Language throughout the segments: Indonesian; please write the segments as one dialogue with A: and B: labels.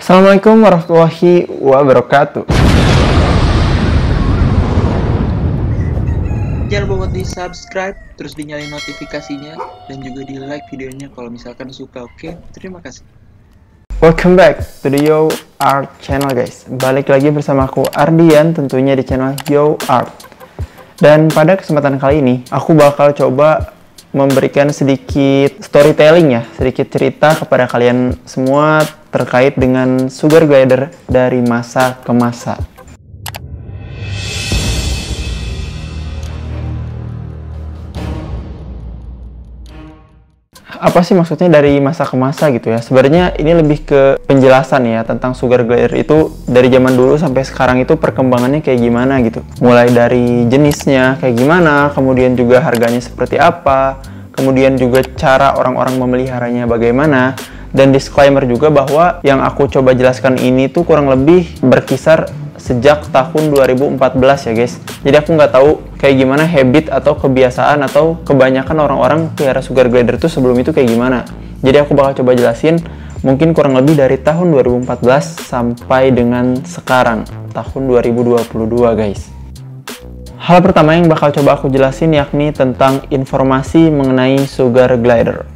A: Assalamualaikum warahmatullahi wabarakatuh.
B: Jangan lupa buat di subscribe, terus dinyalain notifikasinya, dan juga di like videonya kalau misalkan suka. Oke, terima kasih.
A: Welcome back to the Yo Art channel guys. Balik lagi bersama aku Ardian tentunya di channel Yo Art. Dan pada kesempatan kali ini aku bakal coba memberikan sedikit storytelling ya, sedikit cerita kepada kalian semua terkait dengan sugar glider dari masa ke masa. Apa sih maksudnya dari masa ke masa gitu ya? Sebenarnya ini lebih ke penjelasan ya tentang sugar glider itu dari zaman dulu sampai sekarang itu perkembangannya kayak gimana gitu. Mulai dari jenisnya kayak gimana, kemudian juga harganya seperti apa, kemudian juga cara orang-orang memeliharanya bagaimana. Dan disclaimer juga bahwa yang aku coba jelaskan ini tuh kurang lebih berkisar sejak tahun 2014 ya guys. Jadi aku nggak tahu kayak gimana habit atau kebiasaan atau kebanyakan orang-orang pelihara sugar glider tuh sebelum itu kayak gimana. Jadi aku bakal coba jelasin mungkin kurang lebih dari tahun 2014 sampai dengan sekarang tahun 2022 guys. Hal pertama yang bakal coba aku jelasin yakni tentang informasi mengenai sugar glider.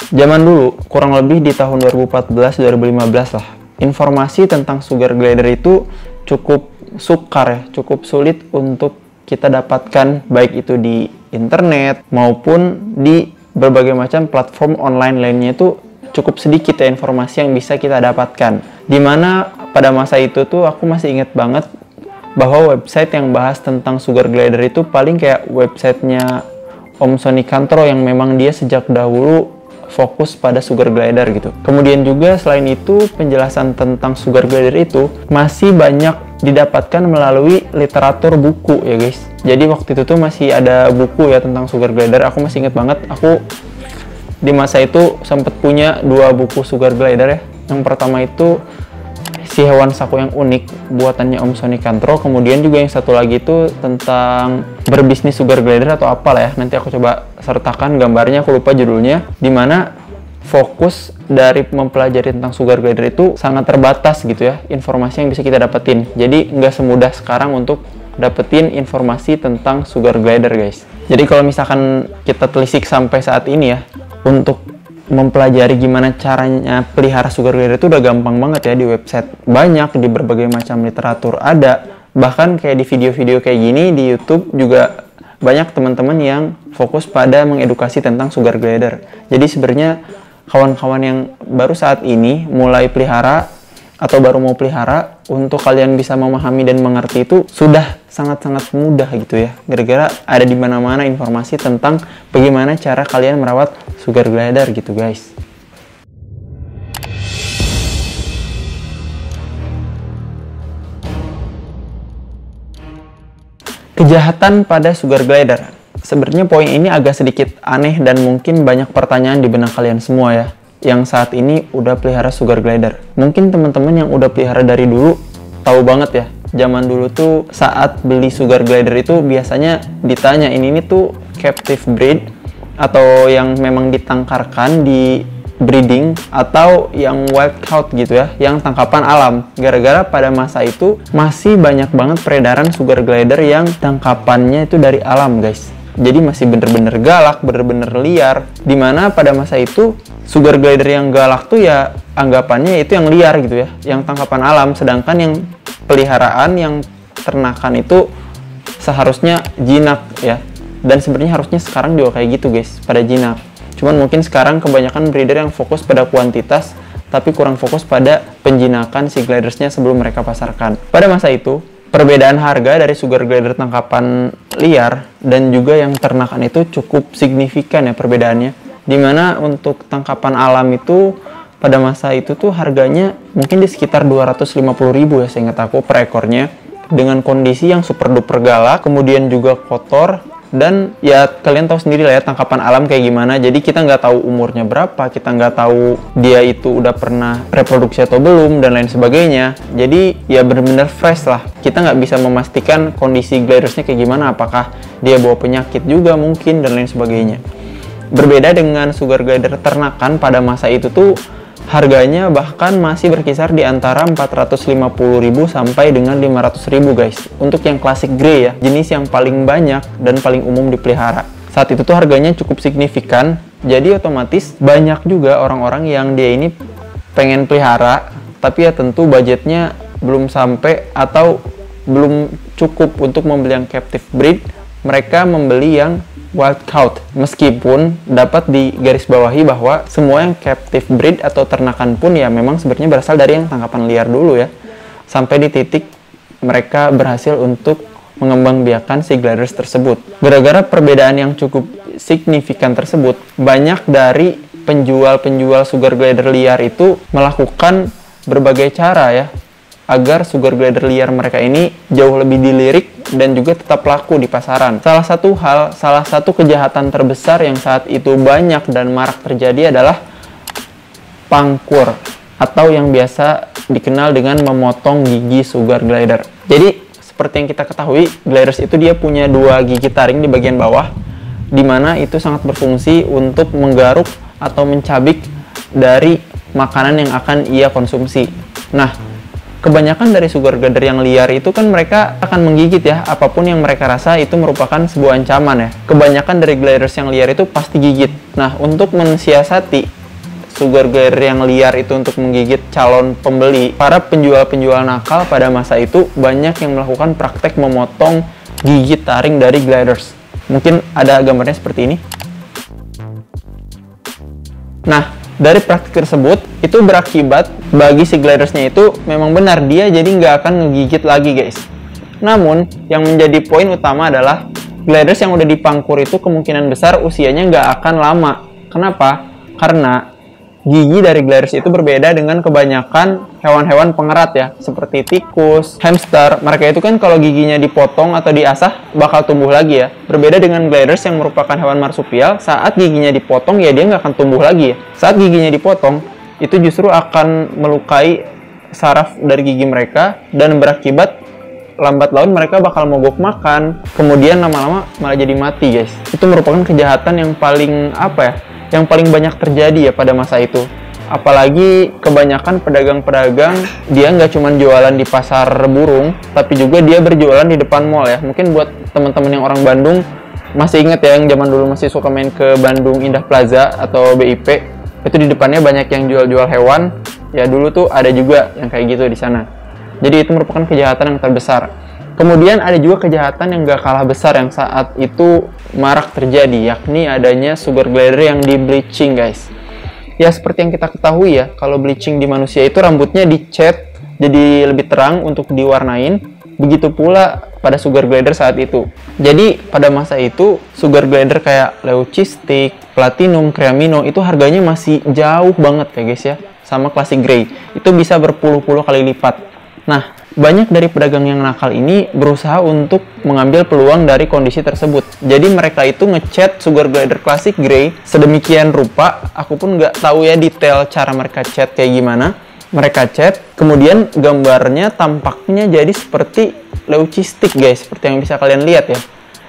A: Zaman dulu, kurang lebih di tahun 2014-2015 lah, informasi tentang sugar glider itu cukup sukar ya, cukup sulit untuk kita dapatkan, baik itu di internet maupun di berbagai macam platform online lainnya. Itu cukup sedikit ya informasi yang bisa kita dapatkan. Dimana pada masa itu tuh aku masih inget banget bahwa website yang bahas tentang sugar glider itu paling kayak websitenya Om Sony Kantro yang memang dia sejak dahulu fokus pada sugar glider gitu. Kemudian juga selain itu penjelasan tentang sugar glider itu masih banyak didapatkan melalui literatur buku ya guys. Jadi waktu itu tuh masih ada buku ya tentang sugar glider. Aku masih inget banget, aku di masa itu sempat punya 2 buku sugar glider ya. Yang pertama itu Si Hewan Saku Yang Unik buatannya Om Sony Kantro. Kemudian juga yang satu lagi itu tentang berbisnis sugar glider atau apalah ya. Nanti aku coba sertakan gambarnya, aku lupa judulnya. Dimana fokus dari mempelajari tentang sugar glider itu sangat terbatas gitu ya, informasi yang bisa kita dapetin. Jadi nggak semudah sekarang untuk dapetin informasi tentang sugar glider guys. Jadi kalau misalkan kita telisik sampai saat ini ya, untuk mempelajari gimana caranya pelihara sugar glider itu udah gampang banget ya, di website banyak, di berbagai macam literatur ada, bahkan kayak di video-video kayak gini di YouTube juga banyak teman-teman yang fokus pada mengedukasi tentang sugar glider. Jadi sebenarnya kawan-kawan yang baru saat ini mulai pelihara atau baru mau pelihara, untuk kalian bisa memahami dan mengerti itu sudah sangat-sangat mudah gitu ya, gara-gara ada di mana-mana informasi tentang bagaimana cara kalian merawat sugar glider gitu guys. Kejahatan pada sugar glider. Sebenarnya poin ini agak sedikit aneh dan mungkin banyak pertanyaan di benak kalian semua ya, yang saat ini udah pelihara sugar glider. Mungkin teman-teman yang udah pelihara dari dulu tahu banget ya, zaman dulu tuh saat beli sugar glider itu biasanya ditanya ini tuh captive breed atau yang memang ditangkarkan di breeding atau yang wild caught gitu ya, yang tangkapan alam. Gara-gara pada masa itu masih banyak banget peredaran sugar glider yang tangkapannya itu dari alam guys. Jadi masih bener-bener galak, bener-bener liar. Dimana pada masa itu sugar glider yang galak tuh ya anggapannya itu yang liar gitu ya, yang tangkapan alam. Sedangkan yang peliharaan, yang ternakan itu seharusnya jinak ya. Dan sebenarnya harusnya sekarang juga kayak gitu guys, pada jinak. Cuman mungkin sekarang kebanyakan breeder yang fokus pada kuantitas, tapi kurang fokus pada penjinakan si glidersnya sebelum mereka pasarkan. Pada masa itu, perbedaan harga dari sugar glider tangkapan liar dan juga yang ternakan itu cukup signifikan ya perbedaannya. Dimana untuk tangkapan alam itu pada masa itu tuh harganya mungkin di sekitar 250.000 ya seingat aku per ekornya, dengan kondisi yang super duper galak, kemudian juga kotor, Dan ya kalian tahu sendiri lah ya tangkapan alam kayak gimana. Jadi kita nggak tahu umurnya berapa, kita nggak tahu dia itu udah pernah reproduksi atau belum dan lain sebagainya. Jadi ya bener-bener fresh lah. Kita nggak bisa memastikan kondisi glidersnya kayak gimana, apakah dia bawa penyakit juga mungkin dan lain sebagainya. Berbeda dengan sugar glider ternakan, pada masa itu tuh harganya bahkan masih berkisar di antara 450.000 sampai dengan 500.000 guys. Untuk yang classic grey ya, jenis yang paling banyak dan paling umum dipelihara. Saat itu tuh harganya cukup signifikan, jadi otomatis banyak juga orang-orang yang dia ini pengen pelihara, tapi ya tentu budgetnya belum sampai atau belum cukup untuk membeli yang captive breed. Mereka membeli yang wild caught, meskipun dapat digarisbawahi bahwa semua yang captive breed atau ternakan pun ya memang sebenarnya berasal dari yang tangkapan liar dulu ya, sampai di titik mereka berhasil untuk mengembangbiakan si gliders tersebut. Gara-gara perbedaan yang cukup signifikan tersebut, banyak dari penjual-penjual sugar glider liar itu melakukan berbagai cara ya agar sugar glider liar mereka ini jauh lebih dilirik dan juga tetap laku di pasaran. Salah satu kejahatan terbesar yang saat itu banyak dan marak terjadi adalah pangkur, atau yang biasa dikenal dengan memotong gigi sugar glider. Jadi seperti yang kita ketahui, gliders itu dia punya dua gigi taring di bagian bawah, di mana itu sangat berfungsi untuk menggaruk atau mencabik dari makanan yang akan ia konsumsi. Nah, kebanyakan dari sugar glider yang liar itu kan mereka akan menggigit ya, apapun yang mereka rasa itu merupakan sebuah ancaman ya. Kebanyakan dari gliders yang liar itu pasti gigit. Nah, untuk mensiasati sugar glider yang liar itu untuk menggigit calon pembeli, para penjual-penjual nakal pada masa itu banyak yang melakukan praktek memotong gigi taring dari gliders. Mungkin ada gambarnya seperti ini. Nah, dari praktik tersebut, itu berakibat bagi si glidersnya itu memang benar, dia jadi nggak akan ngegigit lagi guys. Namun, yang menjadi poin utama adalah gliders yang udah dipangkur itu kemungkinan besar usianya nggak akan lama. Kenapa? Karena gigi dari gliders itu berbeda dengan kebanyakan hewan-hewan pengerat ya, seperti tikus, hamster. Mereka itu kan kalau giginya dipotong atau diasah bakal tumbuh lagi ya. Berbeda dengan gliders yang merupakan hewan marsupial, saat giginya dipotong ya dia nggak akan tumbuh lagi ya. Saat giginya dipotong, itu justru akan melukai saraf dari gigi mereka dan berakibat lambat laun mereka bakal mogok makan, kemudian lama-lama malah jadi mati guys. Itu merupakan kejahatan yang paling yang paling banyak terjadi ya pada masa itu. Apalagi kebanyakan pedagang-pedagang dia nggak cuma jualan di pasar burung, tapi juga dia berjualan di depan mall ya. Mungkin buat teman-teman yang orang Bandung masih inget ya, yang zaman dulu masih suka main ke Bandung Indah Plaza atau BIP, itu di depannya banyak yang jual-jual hewan. Ya dulu tuh ada juga yang kayak gitu di sana. Jadi itu merupakan kejahatan yang terbesar. Kemudian ada juga kejahatan yang gak kalah besar yang saat itu marak terjadi, yakni adanya sugar glider yang di bleaching guys. Ya seperti yang kita ketahui ya, kalau bleaching di manusia itu rambutnya dicat jadi lebih terang untuk diwarnain. Begitu pula pada sugar glider saat itu. Jadi pada masa itu sugar glider kayak leucistic, platinum, creamino itu harganya masih jauh banget ya guys ya, sama classic grey. Itu bisa berpuluh-puluh kali lipat. Nah, banyak dari pedagang yang nakal ini berusaha untuk mengambil peluang dari kondisi tersebut. Jadi mereka itu ngecat sugar glider classic grey sedemikian rupa, aku pun nggak tahu ya detail cara mereka cat kayak gimana. Mereka cat, kemudian gambarnya tampaknya jadi seperti leucistic guys, seperti yang bisa kalian lihat ya.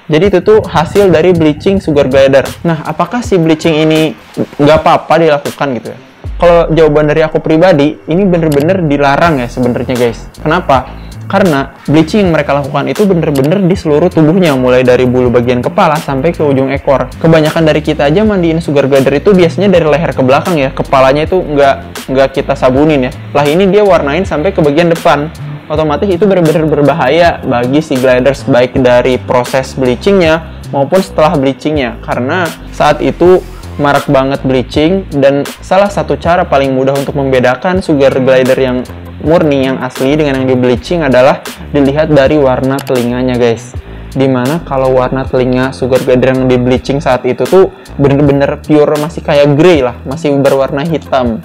A: Jadi itu tuh hasil dari bleaching sugar glider. Nah, apakah si bleaching ini nggak apa-apa dilakukan gitu ya? Kalau jawaban dari aku pribadi, ini bener-bener dilarang ya sebenarnya guys. Kenapa? Karena bleaching yang mereka lakukan itu bener-bener di seluruh tubuhnya, mulai dari bulu bagian kepala sampai ke ujung ekor. Kebanyakan dari kita aja mandiin sugar glider itu biasanya dari leher ke belakang ya, kepalanya itu nggak kita sabunin ya. Lah ini dia warnain sampai ke bagian depan. Otomatis itu bener-bener berbahaya bagi si gliders, baik dari proses bleachingnya maupun setelah bleachingnya. Karena saat itu marak banget bleaching, dan salah satu cara paling mudah untuk membedakan sugar glider yang murni, yang asli dengan yang di bleaching adalah dilihat dari warna telinganya guys. Dimana kalau warna telinga sugar glider yang di bleaching saat itu tuh bener-bener pure, masih kayak grey lah, masih berwarna hitam,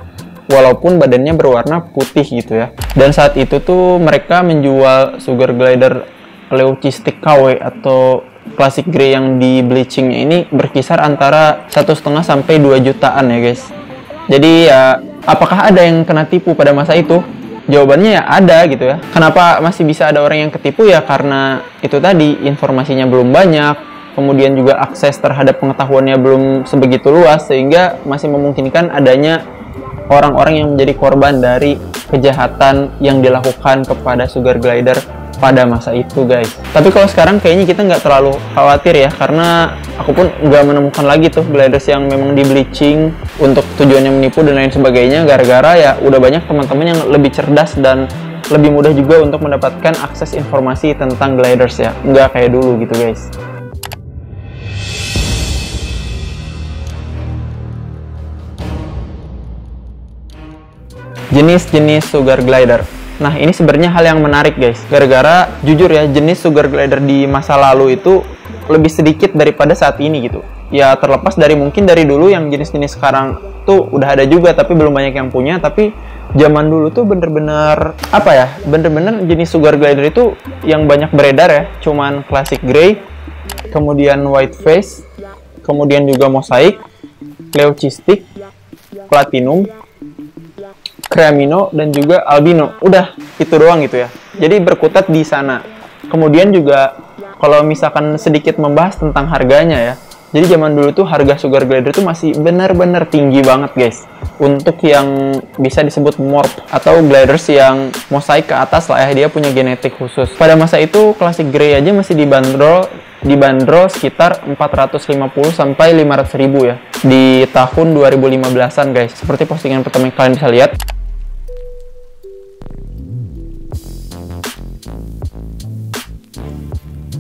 A: walaupun badannya berwarna putih gitu ya. Dan saat itu tuh mereka menjual sugar glider leucistic KW atau classic grey yang di bleachingnya ini berkisar antara 1,5 sampai 2 jutaan ya guys. Jadi ya, apakah ada yang kena tipu pada masa itu? Jawabannya ya ada gitu ya. Kenapa masih bisa ada orang yang ketipu ya? Karena itu tadi, informasinya belum banyak, kemudian juga akses terhadap pengetahuannya belum sebegitu luas, sehingga masih memungkinkan adanya orang-orang yang menjadi korban dari kejahatan yang dilakukan kepada sugar glider pada masa itu guys. Tapi kalau sekarang kayaknya kita nggak terlalu khawatir ya, karena aku pun nggak menemukan lagi tuh gliders yang memang di bleaching untuk tujuannya menipu dan lain sebagainya, gara-gara ya udah banyak teman-teman yang lebih cerdas dan lebih mudah juga untuk mendapatkan akses informasi tentang gliders ya, nggak kayak dulu gitu guys. Jenis-jenis sugar glider. Nah, ini sebenarnya hal yang menarik guys, gara-gara jujur ya, jenis sugar glider di masa lalu itu lebih sedikit daripada saat ini gitu. Ya terlepas dari mungkin dari dulu yang jenis-jenis sekarang tuh udah ada juga tapi belum banyak yang punya, tapi zaman dulu tuh bener-bener apa ya, bener-bener jenis sugar glider itu yang banyak beredar ya, cuman classic grey, kemudian white face, kemudian juga mosaic, leucistic, platinum, creamino, dan juga albino. Udah itu doang gitu ya. Jadi berkutat di sana. Kemudian juga kalau misalkan sedikit membahas tentang harganya ya. Jadi zaman dulu tuh harga sugar glider itu masih benar-benar tinggi banget guys. Untuk yang bisa disebut morph atau gliders yang mosaik ke atas lah ya, dia punya genetik khusus. Pada masa itu classic grey aja masih dibanderol sekitar 450 sampai 500 ribu ya di tahun 2015-an guys. Seperti postingan pertama yang kalian bisa lihat.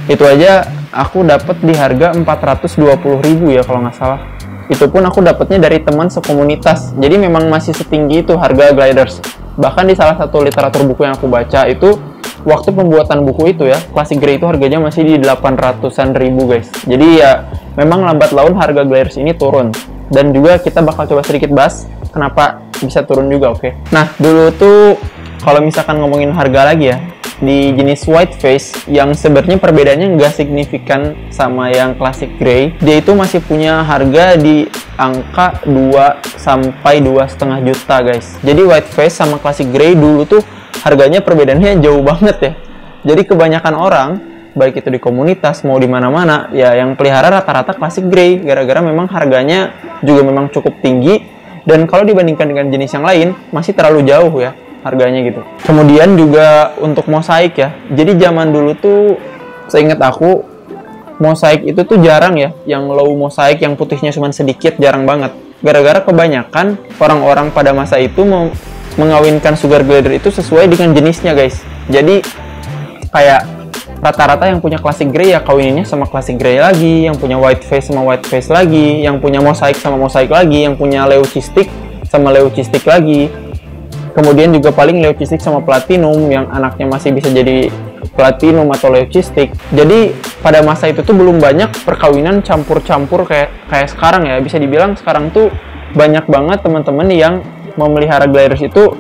A: Itu aja aku dapat di harga 420.000 ya kalau nggak salah. Itu pun aku dapatnya dari teman sekomunitas. Jadi memang masih setinggi itu harga gliders. Bahkan di salah satu literatur buku yang aku baca itu, waktu pembuatan buku itu ya, classic grey itu harganya masih di 800-an ribu guys. Jadi ya memang lambat laun harga gliders ini turun. Dan juga kita bakal coba sedikit bahas kenapa bisa turun juga, oke? Nah, dulu tuh kalau misalkan ngomongin harga lagi ya, di jenis white face yang sebenarnya perbedaannya nggak signifikan sama yang classic grey, dia itu masih punya harga di angka 2 sampai 2,5 juta guys. Jadi white face sama classic grey dulu tuh harganya perbedaannya jauh banget ya. Jadi kebanyakan orang baik itu di komunitas mau di mana-mana ya yang pelihara rata-rata classic grey, gara-gara memang harganya juga memang cukup tinggi, dan kalau dibandingkan dengan jenis yang lain masih terlalu jauh ya harganya gitu. Kemudian juga untuk mosaik ya. Jadi zaman dulu tuh seingat aku mosaik itu tuh jarang ya, yang low mosaik yang putihnya cuma sedikit, jarang banget. Gara-gara kebanyakan orang-orang pada masa itu mengawinkan sugar glider itu sesuai dengan jenisnya guys. Jadi kayak rata-rata yang punya classic grey ya kawininnya sama classic grey lagi, yang punya white face sama white face lagi, yang punya mosaik sama mosaik lagi, yang punya leucistic sama leucistic lagi. Kemudian juga paling leucistic sama platinum, yang anaknya masih bisa jadi platinum atau leucistic. Jadi pada masa itu tuh belum banyak perkawinan campur-campur kayak sekarang ya. Bisa dibilang sekarang tuh banyak banget teman-teman yang memelihara gliders itu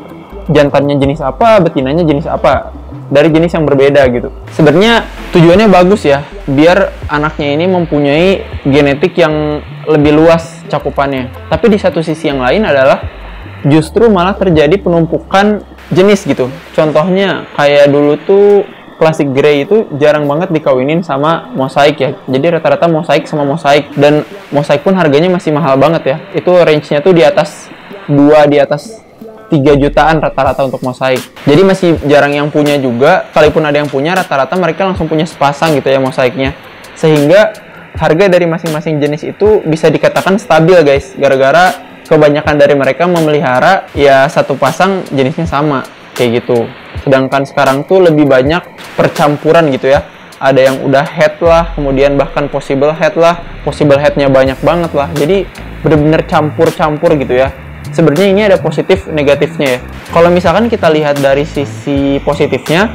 A: jantannya jenis apa, betinanya jenis apa, dari jenis yang berbeda gitu. Sebenarnya tujuannya bagus ya, biar anaknya ini mempunyai genetik yang lebih luas cakupannya. Tapi di satu sisi yang lain adalah justru malah terjadi penumpukan jenis gitu. Contohnya kayak dulu tuh classic grey itu jarang banget dikawinin sama mosaik ya. Jadi rata-rata mosaik sama mosaik, dan mosaik pun harganya masih mahal banget ya. Itu range-nya tuh di atas 3 jutaan rata-rata untuk mosaik. Jadi masih jarang yang punya juga. Kalaupun ada yang punya, rata-rata mereka langsung punya sepasang gitu ya mosaiknya. Sehingga harga dari masing-masing jenis itu bisa dikatakan stabil guys. Gara-gara kebanyakan dari mereka memelihara ya satu pasang jenisnya sama kayak gitu. Sedangkan sekarang tuh lebih banyak percampuran gitu ya. Ada yang udah head lah, kemudian bahkan possible head lah, possible headnya banyak banget lah. Jadi bener-bener campur-campur gitu ya. Sebenarnya ini ada positif negatifnya ya. Kalau misalkan kita lihat dari sisi positifnya,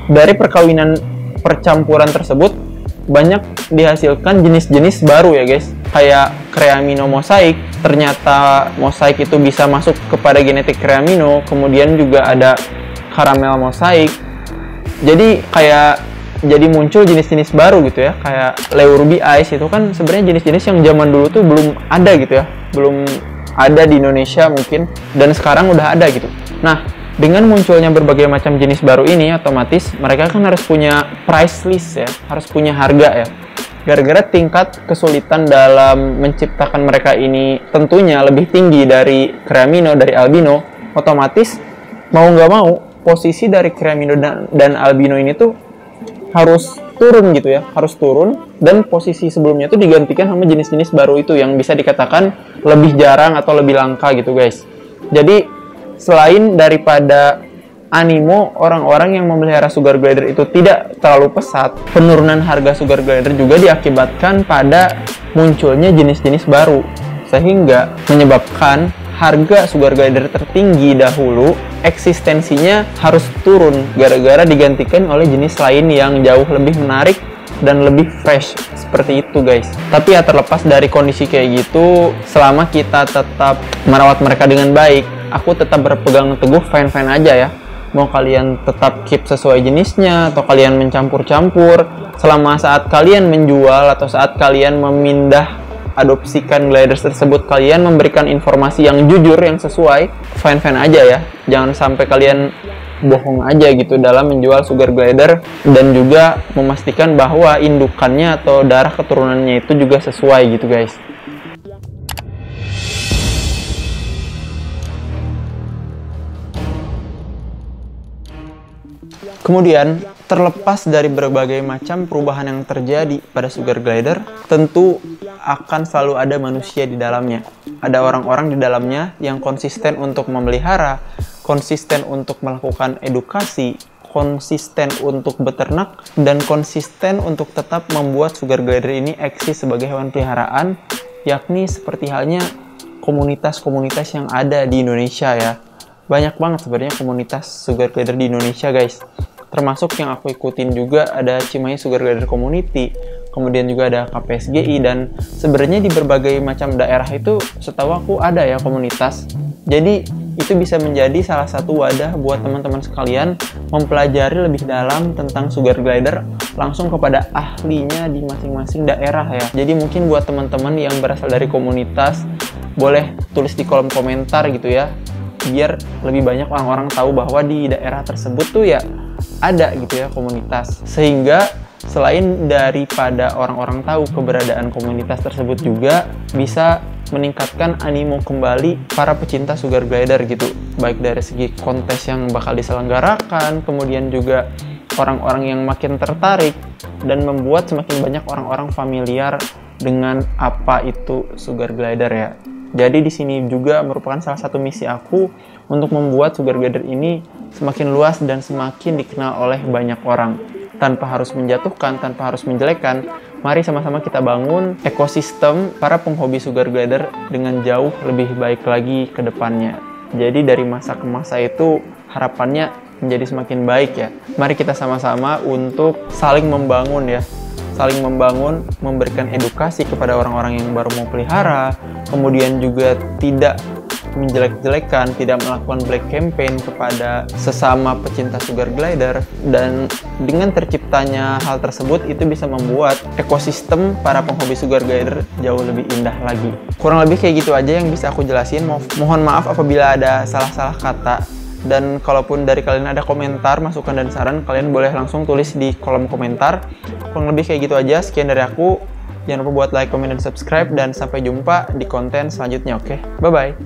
A: dari perkawinan percampuran tersebut banyak dihasilkan jenis-jenis baru ya guys. Kayak creamino mosaik, ternyata mosaik itu bisa masuk kepada genetik creamino. Kemudian juga ada caramel mosaik. Jadi kayak jadi muncul jenis-jenis baru gitu ya, kayak Leo Ruby Ice itu kan sebenarnya jenis-jenis yang zaman dulu tuh belum ada gitu ya, belum ada di Indonesia mungkin, dan sekarang udah ada gitu. Nah, dengan munculnya berbagai macam jenis baru ini, otomatis mereka kan harus punya price list ya, harus punya harga ya. Gara-gara tingkat kesulitan dalam menciptakan mereka ini tentunya lebih tinggi dari Creamino, dari Albino, otomatis mau nggak mau posisi dari Creamino dan Albino ini tuh harus turun gitu ya, harus turun, dan posisi sebelumnya tuh digantikan sama jenis-jenis baru itu yang bisa dikatakan lebih jarang atau lebih langka gitu guys. Jadi selain daripada animo orang-orang yang memelihara sugar glider itu tidak terlalu pesat, penurunan harga sugar glider juga diakibatkan pada munculnya jenis-jenis baru, sehingga menyebabkan harga sugar glider tertinggi dahulu eksistensinya harus turun gara-gara digantikan oleh jenis lain yang jauh lebih menarik dan lebih fresh, seperti itu guys. Tapi ya terlepas dari kondisi kayak gitu, selama kita tetap merawat mereka dengan baik, aku tetap berpegang teguh fine-fine aja ya. Mau kalian tetap keep sesuai jenisnya atau kalian mencampur-campur, selama saat kalian menjual atau saat kalian memindah adopsikan gliders tersebut, kalian memberikan informasi yang jujur, yang sesuai, fine-fine aja ya. Jangan sampai kalian bohong aja gitu dalam menjual sugar glider, dan juga memastikan bahwa indukannya atau darah keturunannya itu juga sesuai gitu guys. Kemudian, terlepas dari berbagai macam perubahan yang terjadi pada sugar glider, tentu akan selalu ada manusia di dalamnya. Ada orang-orang di dalamnya yang konsisten untuk memelihara, konsisten untuk melakukan edukasi, konsisten untuk beternak, dan konsisten untuk tetap membuat sugar glider ini eksis sebagai hewan peliharaan, yakni seperti halnya komunitas-komunitas yang ada di Indonesia ya. Banyak banget sebenarnya komunitas sugar glider di Indonesia guys. Termasuk yang aku ikutin juga ada Cimahi Sugar Glider Community, kemudian juga ada KPSGI, dan sebenarnya di berbagai macam daerah itu setahu aku ada ya komunitas. Jadi itu bisa menjadi salah satu wadah buat teman-teman sekalian mempelajari lebih dalam tentang sugar glider langsung kepada ahlinya di masing-masing daerah ya. Jadi mungkin buat teman-teman yang berasal dari komunitas, boleh tulis di kolom komentar gitu ya, biar lebih banyak orang-orang tahu bahwa di daerah tersebut tuh ya ada gitu ya komunitas, sehingga selain daripada orang-orang tahu keberadaan komunitas tersebut, juga bisa meningkatkan animo kembali para pecinta sugar glider gitu, baik dari segi kontes yang bakal diselenggarakan, kemudian juga orang-orang yang makin tertarik dan membuat semakin banyak orang-orang familiar dengan apa itu sugar glider ya. Jadi di sini juga merupakan salah satu misi aku untuk membuat sugar glider ini semakin luas dan semakin dikenal oleh banyak orang. Tanpa harus menjatuhkan, tanpa harus menjelekkan, mari sama-sama kita bangun ekosistem para penghobi sugar glider dengan jauh lebih baik lagi ke depannya. Jadi dari masa ke masa itu harapannya menjadi semakin baik ya. Mari kita sama-sama untuk saling membangun ya. Saling membangun, memberikan edukasi kepada orang-orang yang baru mau pelihara, kemudian juga tidak menjelek-jelekan, tidak melakukan black campaign kepada sesama pecinta sugar glider, dan dengan terciptanya hal tersebut itu bisa membuat ekosistem para penghobi sugar glider jauh lebih indah lagi. Kurang lebih kayak gitu aja yang bisa aku jelasin. Mohon maaf apabila ada salah-salah kata. Dan kalaupun dari kalian ada komentar, masukan, dan saran, kalian boleh langsung tulis di kolom komentar. Kurang lebih kayak gitu aja. Sekian dari aku. Jangan lupa buat like, comment, dan subscribe. Dan sampai jumpa di konten selanjutnya, oke? Bye-bye.